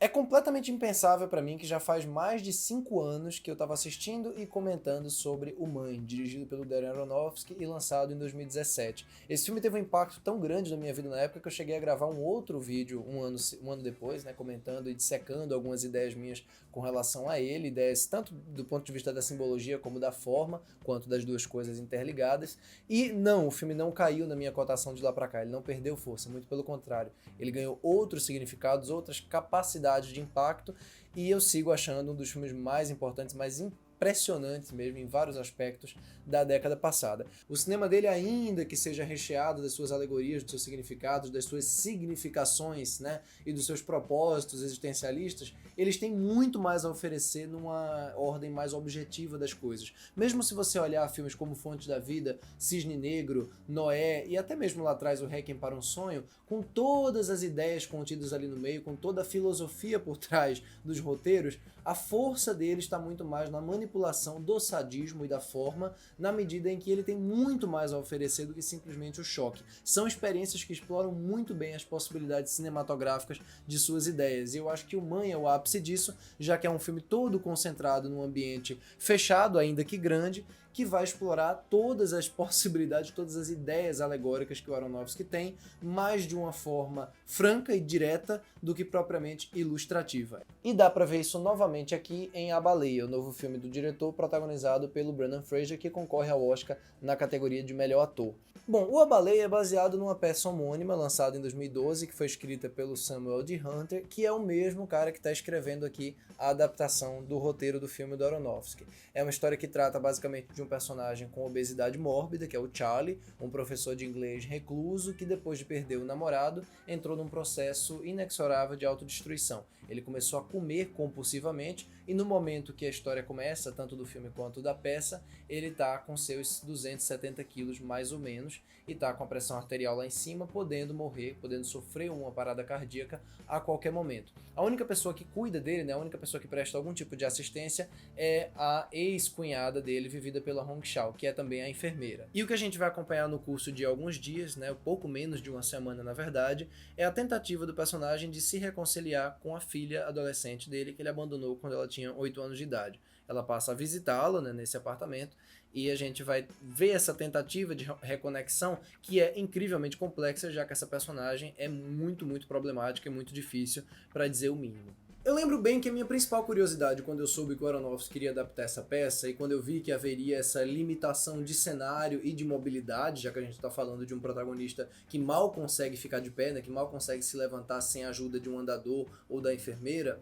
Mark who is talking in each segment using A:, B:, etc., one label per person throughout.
A: É completamente impensável pra mim que já faz mais de 5 anos que eu tava assistindo e comentando sobre O Mãe, dirigido pelo Darren Aronofsky e lançado em 2017. Esse filme teve um impacto tão grande na minha vida na época que eu cheguei a gravar um outro vídeo um ano depois, né, comentando e dissecando algumas ideias minhas com relação a ele, ideias tanto do ponto de vista da simbologia como da forma, quanto das duas coisas interligadas. E não, o filme não caiu na minha cotação de lá pra cá, ele não perdeu força, muito pelo contrário. Ele ganhou outros significados, outras capacidades de impacto, e eu sigo achando um dos filmes mais importantes, mais impressionantes mesmo em vários aspectos da década passada. O cinema dele, ainda que seja recheado das suas alegorias, dos seus significados, das suas significações, né, e dos seus propósitos existencialistas, eles têm muito mais a oferecer numa ordem mais objetiva das coisas. Mesmo se você olhar filmes como Fonte da Vida, Cisne Negro, Noé e até mesmo lá atrás o Requiem para um Sonho, com todas as ideias contidas ali no meio, com toda a filosofia por trás dos roteiros, a força dele está muito mais na manipulação do sadismo e da forma, na medida em que ele tem muito mais a oferecer do que simplesmente o choque. São experiências que exploram muito bem as possibilidades cinematográficas de suas ideias, e eu acho que O Mãe é o ápice disso, já que é um filme todo concentrado num ambiente fechado, ainda que grande, que vai explorar todas as possibilidades, todas as ideias alegóricas que o Aronofsky tem, mais de uma forma franca e direta do que propriamente ilustrativa. E dá pra ver isso novamente aqui em A Baleia, o novo filme do diretor protagonizado pelo Brendan Fraser, que concorre ao Oscar na categoria de melhor ator. Bom, o A Baleia é baseado numa peça homônima lançada em 2012, que foi escrita pelo Samuel D. Hunter, que é o mesmo cara que está escrevendo aqui a adaptação do roteiro do filme do Aronofsky. É uma história que trata basicamente de um personagem com obesidade mórbida, que é o Charlie, um professor de inglês recluso que depois de perder o namorado, entrou num processo inexorável de autodestruição. Ele começou a comer compulsivamente e no momento que a história começa, tanto do filme quanto da peça, ele tá com seus 270 quilos mais ou menos e tá com a pressão arterial lá em cima, podendo morrer, podendo sofrer uma parada cardíaca a qualquer momento. A única pessoa que cuida dele, né, a única pessoa que presta algum tipo de assistência é a ex-cunhada dele, vivida pela Hong Chau, que é também a enfermeira. E o que a gente vai acompanhar no curso de alguns dias, né, pouco menos de uma semana na verdade, é a tentativa do personagem de se reconciliar com a filha adolescente dele, que ele abandonou quando ela tinha 8 anos de idade. Ela passa a visitá-lo, né, nesse apartamento, e a gente vai ver essa tentativa de reconexão, que é incrivelmente complexa, já que essa personagem é muito problemática e muito difícil, para dizer o mínimo. Eu lembro bem que a minha principal curiosidade quando eu soube que o Aronofsky queria adaptar essa peça e quando eu vi que haveria essa limitação de cenário e de mobilidade, já que a gente está falando de um protagonista que mal consegue ficar de pé, né, que mal consegue se levantar sem a ajuda de um andador ou da enfermeira,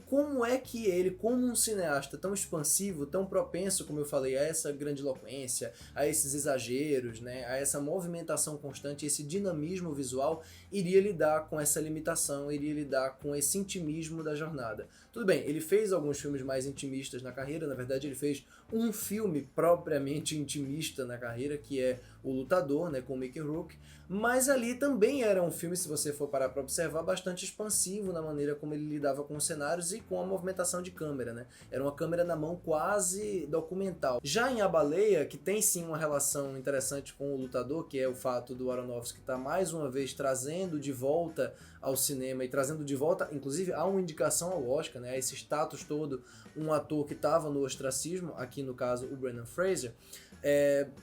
A: como é que ele, como um cineasta tão expansivo, tão propenso, como eu falei, a essa grandiloquência, a esses exageros, né, a essa movimentação constante, esse dinamismo visual, iria lidar com essa limitação, iria lidar com esse intimismo da jornada. Tudo bem, ele fez alguns filmes mais intimistas na carreira, na verdade ele fez um filme propriamente intimista na carreira, que é O Lutador, né, com o Mickey Rourke, mas ali também era um filme, se você for parar para observar, bastante expansivo na maneira como ele lidava com os cenários e com a movimentação de câmera, né? Era uma câmera na mão quase documental. Já em A Baleia, que tem sim uma relação interessante com O Lutador, que é o fato do Aronofsky estar mais uma vez trazendo de volta ao cinema e trazendo de volta, inclusive há uma indicação ao Oscar, né? Esse status todo, um ator que estava no ostracismo, aqui no caso o Brendan Fraser,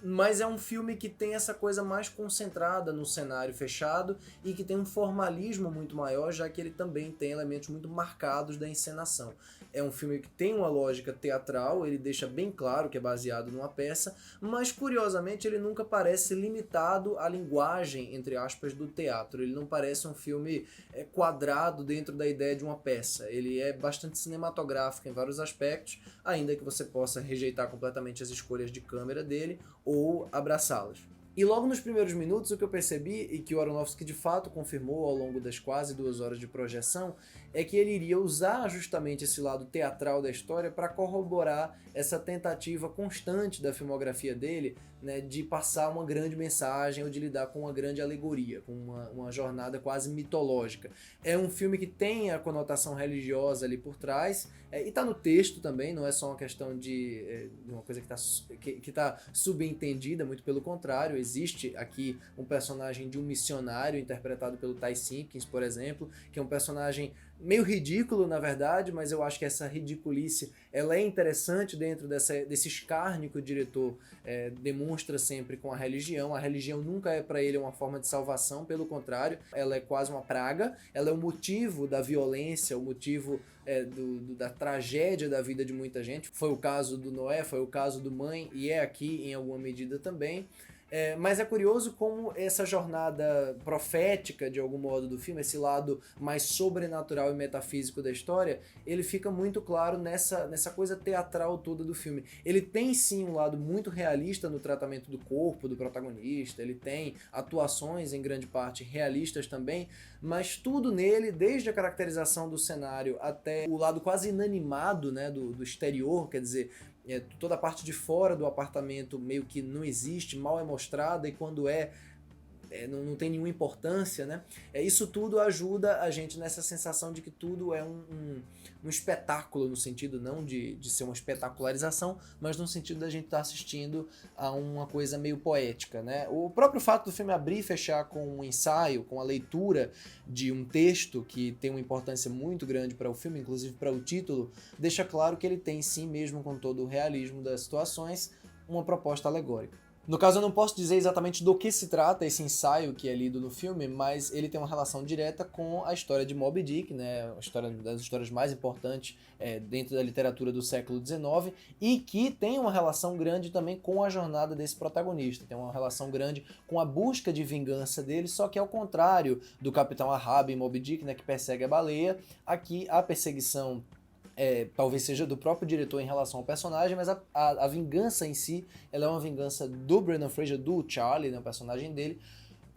A: mas é um filme que tem essa coisa mais concentrada no cenário fechado e que tem um formalismo muito maior, já que ele também tem elementos muito marcados da encenação. É um filme que tem uma lógica teatral, ele deixa bem claro que é baseado numa peça, mas curiosamente ele nunca parece limitado à linguagem, entre aspas, do teatro. Ele não parece um filme quadrado dentro da ideia de uma peça. Ele é bastante cinematográfico em vários aspectos, ainda que você possa rejeitar completamente as escolhas de câmera dele ou abraçá-las. E logo nos primeiros minutos o que eu percebi, e que o Aronofsky de fato confirmou ao longo das quase 2 horas de projeção, é que ele iria usar justamente esse lado teatral da história para corroborar essa tentativa constante da filmografia dele né, de passar uma grande mensagem ou de lidar com uma grande alegoria, com uma jornada quase mitológica. É um filme que tem a conotação religiosa ali por trás, e tá no texto também, não é só uma questão de uma coisa que tá subentendida, muito pelo contrário. Existe aqui um personagem de um missionário interpretado pelo Ty Simpkins, por exemplo, que é um personagem meio ridículo, na verdade, mas eu acho que essa ridiculice ela é interessante dentro desse escárnio que o diretor demonstra sempre com a religião. A religião nunca é para ele uma forma de salvação, pelo contrário, ela é quase uma praga, ela é o motivo da violência, o motivo da tragédia da vida de muita gente. Foi o caso do Noé, foi o caso do Mãe, e é aqui em alguma medida também. Mas é curioso como essa jornada profética, de algum modo, do filme, esse lado mais sobrenatural e metafísico da história, ele fica muito claro nessa coisa teatral toda do filme. Ele tem sim um lado muito realista no tratamento do corpo do protagonista, ele tem atuações em grande parte realistas também, mas tudo nele, desde a caracterização do cenário até o lado quase inanimado, né, do exterior, quer dizer, toda a parte de fora do apartamento meio que não existe, mal é mostrada, e quando não tem nenhuma importância, né? Isso tudo ajuda a gente nessa sensação de que tudo é um espetáculo, no sentido não de ser uma espetacularização, mas no sentido da gente estar assistindo a uma coisa meio poética, né? O próprio fato do filme abrir e fechar com um ensaio, com a leitura de um texto que tem uma importância muito grande para o filme, inclusive para o título, deixa claro que ele tem sim, mesmo com todo o realismo das situações, uma proposta alegórica. No caso, eu não posso dizer exatamente do que se trata esse ensaio que é lido no filme, mas ele tem uma relação direta com a história de Moby Dick, né? A história das histórias mais importantes dentro da literatura do século XIX, e que tem uma relação grande também com a jornada desse protagonista. Tem uma relação grande com a busca de vingança dele, só que ao contrário do Capitão Ahab em Moby Dick, né, que persegue a baleia, aqui a perseguição talvez seja do próprio diretor em relação ao personagem, mas a vingança em si, ela é uma vingança do Brendan Fraser, do Charlie, né, o personagem dele,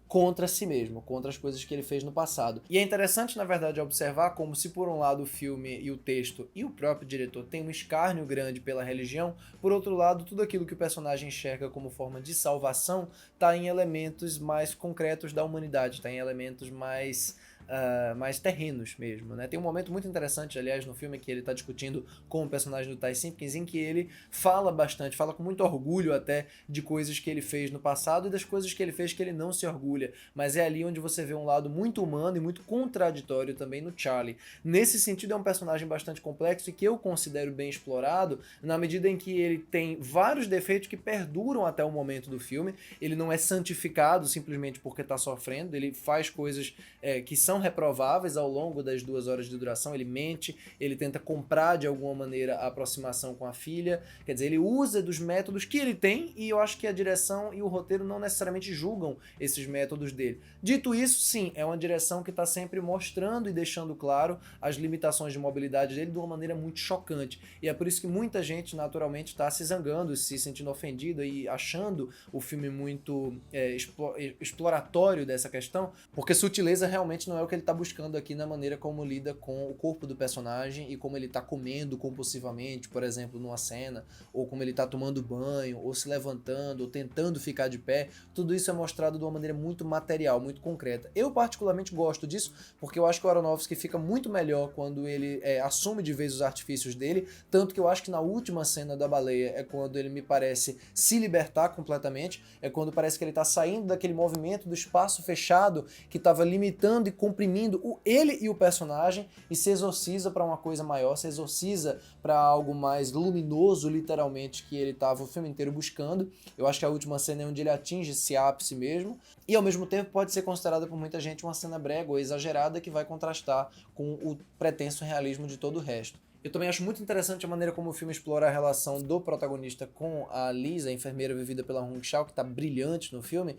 A: contra si mesmo, contra as coisas que ele fez no passado. E é interessante, na verdade, observar como se por um lado o filme e o texto e o próprio diretor tem um escárnio grande pela religião, por outro lado, tudo aquilo que o personagem enxerga como forma de salvação está em elementos mais concretos da humanidade, está em elementos mais terrenos mesmo, né? Tem um momento muito interessante, aliás, no filme, que ele está discutindo com o personagem do Ty Simpkins, em que ele fala bastante, fala com muito orgulho até de coisas que ele fez no passado e das coisas que ele fez que ele não se orgulha, mas é ali onde você vê um lado muito humano e muito contraditório também no Charlie. Nesse sentido, é um personagem bastante complexo e que eu considero bem explorado, na medida em que ele tem vários defeitos que perduram até o momento do filme. Ele não é santificado simplesmente porque está sofrendo, ele faz coisas que são reprováveis ao longo das 2 horas de duração. Ele mente, ele tenta comprar de alguma maneira a aproximação com a filha, quer dizer, ele usa dos métodos que ele tem, e eu acho que a direção e o roteiro não necessariamente julgam esses métodos dele. Dito isso, sim, é uma direção que está sempre mostrando e deixando claro as limitações de mobilidade dele de uma maneira muito chocante, e é por isso que muita gente naturalmente está se zangando, se sentindo ofendida e achando o filme muito exploratório dessa questão, porque sutileza realmente não é o que ele tá buscando aqui na maneira como lida com o corpo do personagem e como ele tá comendo compulsivamente, por exemplo, numa cena, ou como ele tá tomando banho, ou se levantando, ou tentando ficar de pé. Tudo isso é mostrado de uma maneira muito material, muito concreta. Eu particularmente gosto disso, porque eu acho que o Aronofsky fica muito melhor quando ele assume de vez os artifícios dele, tanto que eu acho que na última cena da baleia é quando ele me parece se libertar completamente, é quando parece que ele tá saindo daquele movimento do espaço fechado que estava limitando e comprimindo ele e o personagem, e se exorciza para uma coisa maior, se exorciza para algo mais luminoso, literalmente, que ele estava o filme inteiro buscando. Eu acho que a última cena é onde ele atinge esse ápice mesmo, e ao mesmo tempo pode ser considerada por muita gente uma cena brega ou exagerada que vai contrastar com o pretenso realismo de todo o resto. Eu também acho muito interessante a maneira como o filme explora a relação do protagonista com a Liz, a enfermeira vivida pela Hong Chau, que está brilhante no filme,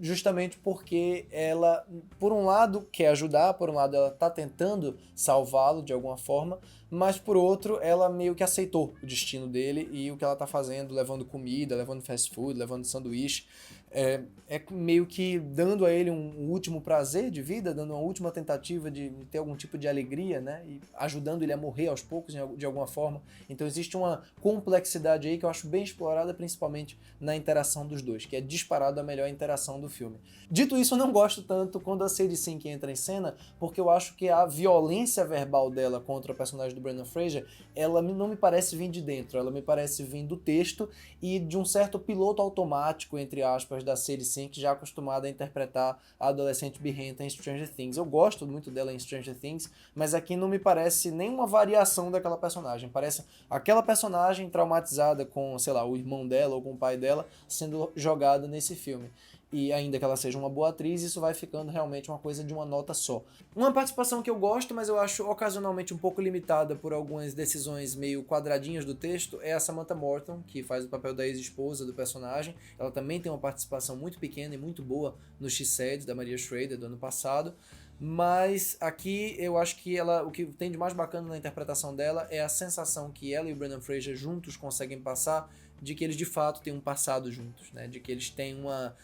A: justamente porque ela, por um lado, quer ajudar, por um lado, ela está tentando salvá-lo de alguma forma, mas por outro, ela meio que aceitou o destino dele e o que ela está fazendo, levando comida, levando fast food, levando sanduíche, É meio que dando a ele um último prazer de vida, dando uma última tentativa de ter algum tipo de alegria, né? E ajudando ele a morrer aos poucos de alguma forma. Então existe uma complexidade aí que eu acho bem explorada, principalmente na interação dos dois, que é disparado a melhor interação do filme. Dito isso, eu não gosto tanto quando a Sadie Sink entra em cena, porque eu acho que a violência verbal dela contra o personagem do Brendan Fraser, ela não me parece vir de dentro, ela me parece vir do texto e de um certo piloto automático, entre aspas, da Sadie Sink, já acostumada a interpretar a adolescente birrenta em Stranger Things. Eu gosto muito dela em Stranger Things, mas aqui não me parece nenhuma variação daquela personagem. Parece aquela personagem traumatizada com, sei lá, o irmão dela ou com o pai dela sendo jogada nesse filme. E ainda que ela seja uma boa atriz, isso vai ficando realmente uma coisa de uma nota só. Uma participação que eu gosto, mas eu acho ocasionalmente um pouco limitada por algumas decisões meio quadradinhas do texto, é a Samantha Morton, que faz o papel da ex-esposa do personagem. Ela também tem uma participação muito pequena e muito boa no She Said, da Maria Schrader, do ano passado. Mas aqui eu acho que o que tem de mais bacana na interpretação dela é a sensação que ela e o Brendan Fraser juntos conseguem passar de que eles de fato têm um passado juntos, né? De que eles têm uma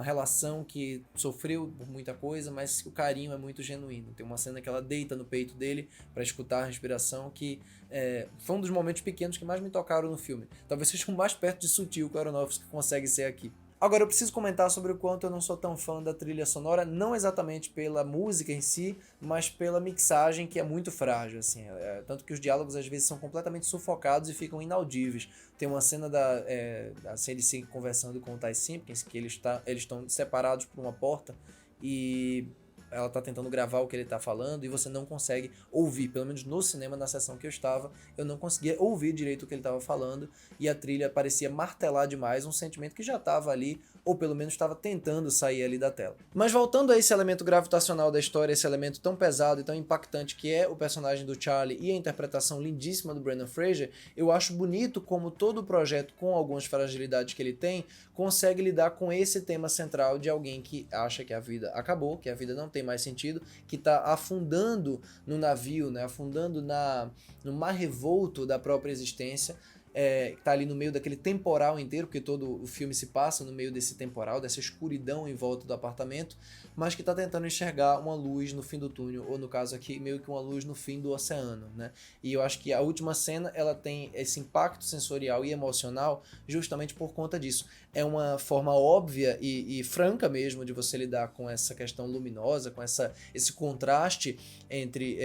A: relação que sofreu por muita coisa, mas o carinho é muito genuíno. Tem uma cena que ela deita no peito dele para escutar a respiração, que foi um dos momentos pequenos que mais me tocaram no filme. Talvez seja o mais perto de sutil que o Aronofsky consegue ser aqui. Agora, eu preciso comentar sobre o quanto eu não sou tão fã da trilha sonora, não exatamente pela música em si, mas pela mixagem, que é muito frágil, assim. Tanto que os diálogos às vezes são completamente sufocados e ficam inaudíveis. Tem uma cena da Sadie Sink conversando com o Ty Simpkins, que eles estão separados por uma porta e ela tá tentando gravar o que ele tá falando e você não consegue ouvir, pelo menos no cinema, na sessão que eu estava, eu não conseguia ouvir direito o que ele tava falando e a trilha parecia martelar demais um sentimento que já tava ali, ou pelo menos estava tentando sair ali da tela. Mas voltando a esse elemento gravitacional da história, esse elemento tão pesado e tão impactante que é o personagem do Charlie e a interpretação lindíssima do Brendan Fraser, eu acho bonito como todo o projeto, com algumas fragilidades que ele tem, consegue lidar com esse tema central de alguém que acha que a vida acabou, que a vida não tem mais sentido, que está afundando no navio, né, afundando no mar revolto da própria existência, que tá ali no meio daquele temporal inteiro, porque todo o filme se passa no meio desse temporal, dessa escuridão em volta do apartamento, mas que tá tentando enxergar uma luz no fim do túnel, ou no caso aqui, meio que uma luz no fim do oceano, né? E eu acho que a última cena, ela tem esse impacto sensorial e emocional justamente por conta disso. É uma forma óbvia e franca mesmo de você lidar com essa questão luminosa, com esse contraste entre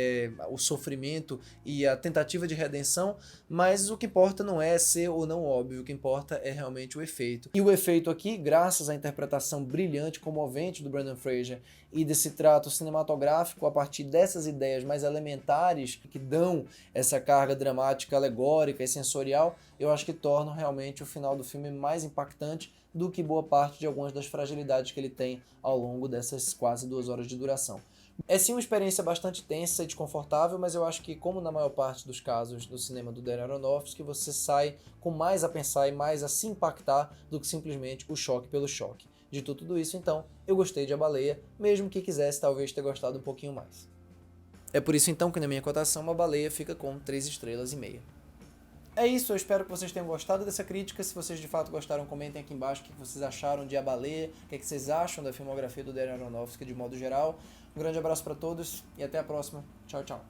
A: o sofrimento e a tentativa de redenção, mas o que importa não é ser ou não óbvio, o que importa é realmente o efeito. E o efeito aqui, graças à interpretação brilhante, comovente do Brendan Fraser e desse trato cinematográfico a partir dessas ideias mais elementares que dão essa carga dramática, alegórica e sensorial, eu acho que tornam realmente o final do filme mais impactante do que boa parte de algumas das fragilidades que ele tem ao longo dessas quase 2 horas de duração. É sim uma experiência bastante tensa e desconfortável, mas eu acho que, como na maior parte dos casos do cinema do Darren Aronofsky, você sai com mais a pensar e mais a se impactar do que simplesmente o choque pelo choque. Dito tudo isso, então, eu gostei de A Baleia, mesmo que quisesse talvez ter gostado um pouquinho mais. É por isso então que na minha cotação A Baleia fica com 3 estrelas e meia. É isso, eu espero que vocês tenham gostado dessa crítica. Se vocês de fato gostaram, comentem aqui embaixo o que vocês acharam de A Baleia, o que vocês acham da filmografia do Darren Aronofsky de modo geral. Um grande abraço para todos e até a próxima. Tchau, tchau.